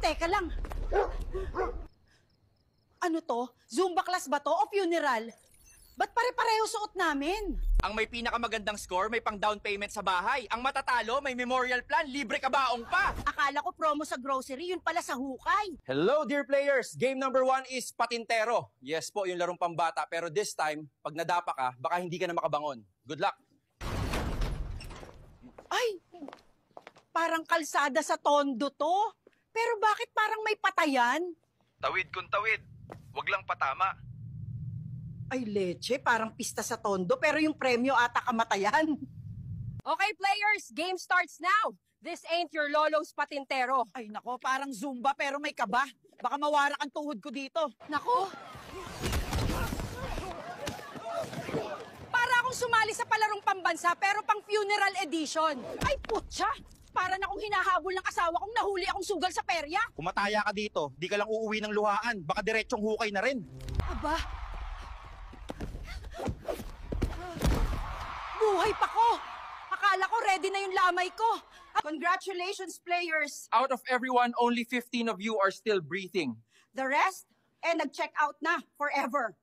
teka lang. Ano to? Zumba class ba to o funeral? Ba't pare-pareho suot namin? Ang may pinakamagandang score, may pang down payment sa bahay. Ang matatalo, may memorial plan, libre kabaong pa. Akala ko promo sa grocery, yun pala sa hukay. Hello, dear players! Game number 1 is Patintero. Yes po, yung larong pambata. Pero this time, pag nadapa ka, baka hindi ka na makabangon. Good luck! Ay, parang kalsada sa Tondo to. Pero bakit parang may patayan? Tawid kung tawid. Huwag lang patama. Ay, leche, parang pista sa Tondo, pero yung premyo ata kamatayan. Okay, players, game starts now. This ain't your lolo's patintero. Ay, nako, parang Zumba pero may kaba. Baka mawarak ang tuhod ko dito. Nako, Para akong sumali sa palarong pambansa pero pang funeral edition. ay putya! Para na akong hinahabol ng asawa kong nahuli akong sugal sa perya. Kung mataya ka dito, di ka lang uuwi ng luhaan. Baka diretsong hukay na rin. Aba, buhay pa ko! Akala ko ready na yung lamay ko. Congratulations, players! Out of everyone, only 15 of you are still breathing. The rest, nag-check out na forever.